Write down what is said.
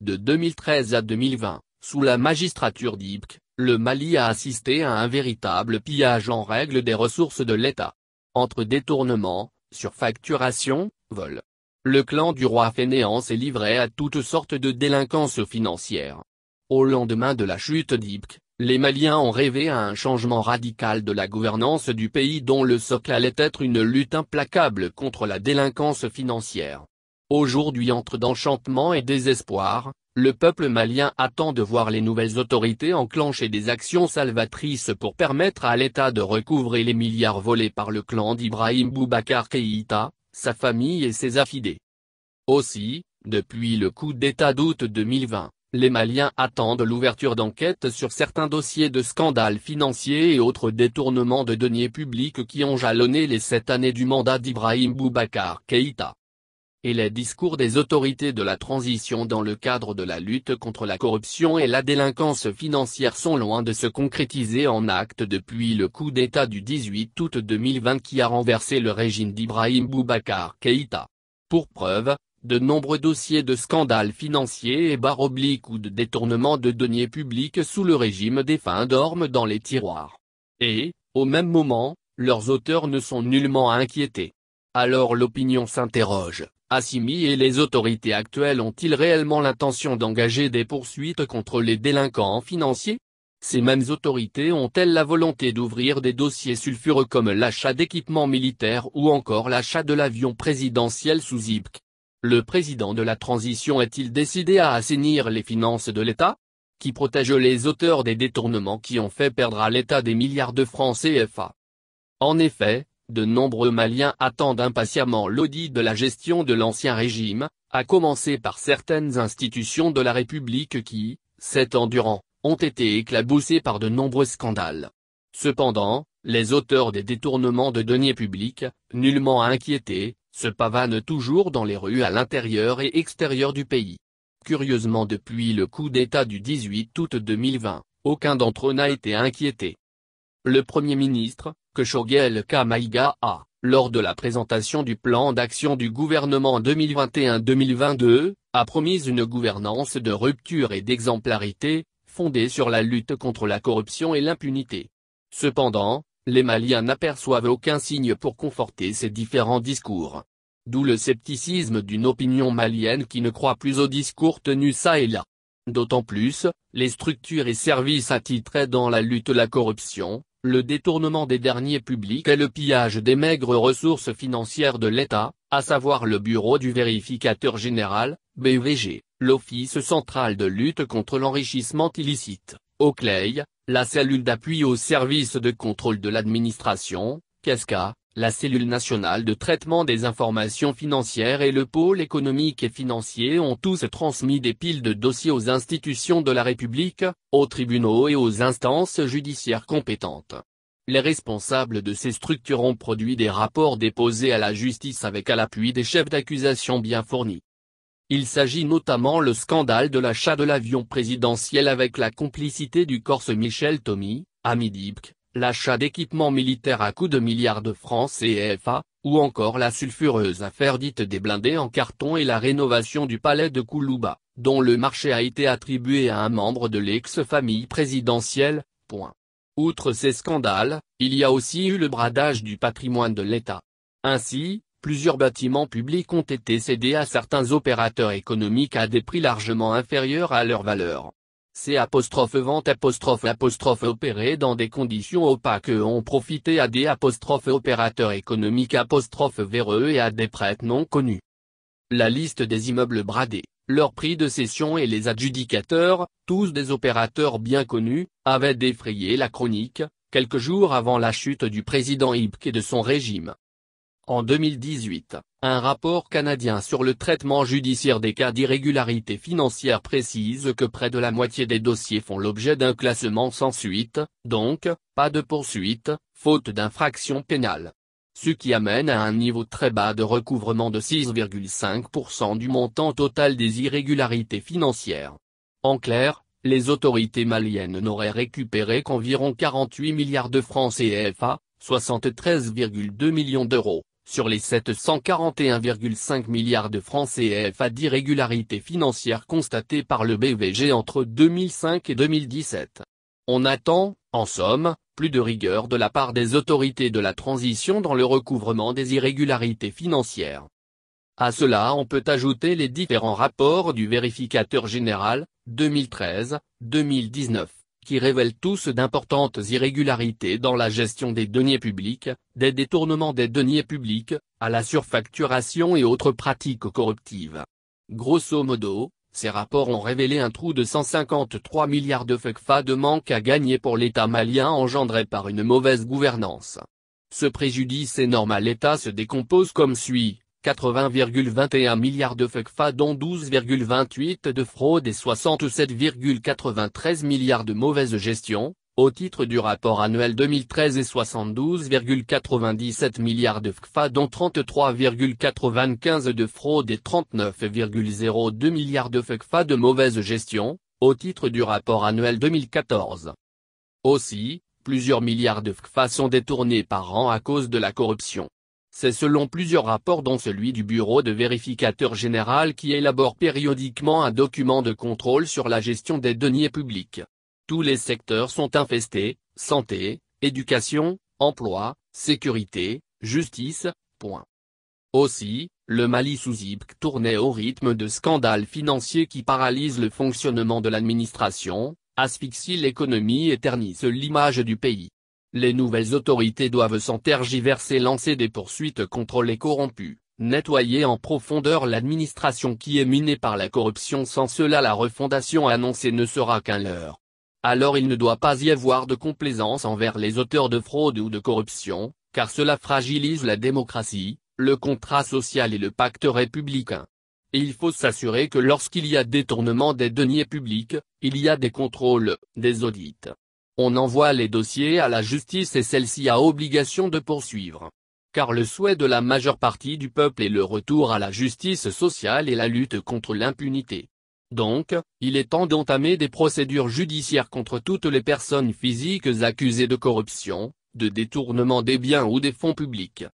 De 2013 à 2020, sous la magistrature d'Ibk, le Mali a assisté à un véritable pillage en règle des ressources de l'État. Entre détournement, surfacturation, vol. Le clan du roi fainéant s'est livré à toutes sortes de délinquances financières. Au lendemain de la chute d'Ibk, les Maliens ont rêvé à un changement radical de la gouvernance du pays dont le socle allait être une lutte implacable contre la délinquance financière. Aujourd'hui, entre enchantement et désespoir, le peuple malien attend de voir les nouvelles autorités enclencher des actions salvatrices pour permettre à l'État de recouvrer les milliards volés par le clan d'Ibrahim Boubacar Keïta, sa famille et ses affidés. Aussi, depuis le coup d'État d'août 2020, les Maliens attendent l'ouverture d'enquêtes sur certains dossiers de scandales financiers et autres détournements de deniers publics qui ont jalonné les 7 années du mandat d'Ibrahim Boubacar Keïta. Et les discours des autorités de la transition dans le cadre de la lutte contre la corruption et la délinquance financière sont loin de se concrétiser en actes depuis le coup d'État du 18 août 2020 qui a renversé le régime d'Ibrahim Boubacar Keïta. Pour preuve, de nombreux dossiers de scandales financiers et ou de détournement de deniers publics sous le régime défunt dorment dans les tiroirs. Et, au même moment, leurs auteurs ne sont nullement inquiétés. Alors l'opinion s'interroge. Assimi et les autorités actuelles ont-ils réellement l'intention d'engager des poursuites contre les délinquants financiers? Ces mêmes autorités ont-elles la volonté d'ouvrir des dossiers sulfureux comme l'achat d'équipements militaires ou encore l'achat de l'avion présidentiel sous Ibk? Le président de la transition est-il décidé à assainir les finances de l'État? Qui protège les auteurs des détournements qui ont fait perdre à l'État des milliards de francs CFA? En effet, de nombreux Maliens attendent impatiemment l'audit de la gestion de l'ancien régime, à commencer par certaines institutions de la République qui, 7 ans durant, ont été éclaboussées par de nombreux scandales. Cependant, les auteurs des détournements de deniers publics, nullement inquiétés, se pavanent toujours dans les rues à l'intérieur et extérieur du pays. Curieusement, depuis le coup d'État du 18 août 2020, aucun d'entre eux n'a été inquiété. Le Premier ministre, Khashoggi Kamaïga a, lors de la présentation du plan d'action du gouvernement 2021-2022, a promis une gouvernance de rupture et d'exemplarité, fondée sur la lutte contre la corruption et l'impunité. Cependant, les Maliens n'aperçoivent aucun signe pour conforter ces différents discours. D'où le scepticisme d'une opinion malienne qui ne croit plus aux discours tenus ça et là. D'autant plus, les structures et services attitrés dans la lutte la corruption, le détournement des deniers publics et le pillage des maigres ressources financières de l'État, à savoir le Bureau du Vérificateur Général, BVG, l'Office central de lutte contre l'enrichissement illicite, OCLEI, la cellule d'appui au service de contrôle de l'administration, CASCA, la cellule nationale de traitement des informations financières et le pôle économique et financier ont tous transmis des piles de dossiers aux institutions de la République, aux tribunaux et aux instances judiciaires compétentes. Les responsables de ces structures ont produit des rapports déposés à la justice avec à l'appui des chefs d'accusation bien fournis. Il s'agit notamment le scandale de l'achat de l'avion présidentiel avec la complicité du Corse Michel Thomy, ami d'Ibk, l'achat d'équipements militaires à coût de milliards de francs CFA, ou encore la sulfureuse affaire dite des blindés en carton et la rénovation du palais de Koulouba, dont le marché a été attribué à un membre de l'ex-famille présidentielle. Outre ces scandales, il y a aussi eu le bradage du patrimoine de l'État. Ainsi, plusieurs bâtiments publics ont été cédés à certains opérateurs économiques à des prix largement inférieurs à leur valeur. Vente opérées dans des conditions opaques ont profité à des opérateurs économiques véreux et à des prêtres non connus. La liste des immeubles bradés, leur prix de cession et les adjudicateurs, tous des opérateurs bien connus, avaient défrayé la chronique, quelques jours avant la chute du président Ibk et de son régime. En 2018, un rapport canadien sur le traitement judiciaire des cas d'irrégularité financière précise que près de la moitié des dossiers font l'objet d'un classement sans suite, donc, pas de poursuite, faute d'infraction pénale. Ce qui amène à un niveau très bas de recouvrement de 6,5% du montant total des irrégularités financières. En clair, les autorités maliennes n'auraient récupéré qu'environ 48 milliards de francs CFA, 73,2 millions d'euros, Sur les 741,5 milliards de francs CFA d'irrégularités financières constatées par le BVG entre 2005 et 2017. On attend, en somme, plus de rigueur de la part des autorités de la transition dans le recouvrement des irrégularités financières. À cela on peut ajouter les différents rapports du vérificateur général, 2013, 2019, qui révèlent tous d'importantes irrégularités dans la gestion des deniers publics, des détournements des deniers publics, à la surfacturation et autres pratiques corruptives. Grosso modo, ces rapports ont révélé un trou de 153 milliards de FCFA de manque à gagner pour l'État malien engendré par une mauvaise gouvernance. Ce préjudice énorme à l'État se décompose comme suit. 80,21 milliards de FCFA dont 12,28 de fraude et 67,93 milliards de mauvaise gestion, au titre du rapport annuel 2013 et 72,97 milliards de FCFA dont 33,95 de fraude et 39,02 milliards de FCFA de mauvaise gestion, au titre du rapport annuel 2014. Aussi, plusieurs milliards de FCFA sont détournés par an à cause de la corruption. C'est selon plusieurs rapports dont celui du Bureau de vérificateur général qui élabore périodiquement un document de contrôle sur la gestion des deniers publics. Tous les secteurs sont infestés, santé, éducation, emploi, sécurité, justice, point. Aussi, le Mali sous Ibk tournait au rythme de scandales financiers qui paralysent le fonctionnement de l'administration, asphyxient l'économie et ternissent l'image du pays. Les nouvelles autorités doivent sans tergiverser lancer des poursuites contre les corrompus, nettoyer en profondeur l'administration qui est minée par la corruption. Sans cela la refondation annoncée ne sera qu'un leurre. Alors il ne doit pas y avoir de complaisance envers les auteurs de fraude ou de corruption, car cela fragilise la démocratie, le contrat social et le pacte républicain. Et il faut s'assurer que lorsqu'il y a détournement des deniers publics, il y a des contrôles, des audits. On envoie les dossiers à la justice et celle-ci a obligation de poursuivre. Car le souhait de la majeure partie du peuple est le retour à la justice sociale et la lutte contre l'impunité. Donc, il est temps d'entamer des procédures judiciaires contre toutes les personnes physiques accusées de corruption, de détournement des biens ou des fonds publics.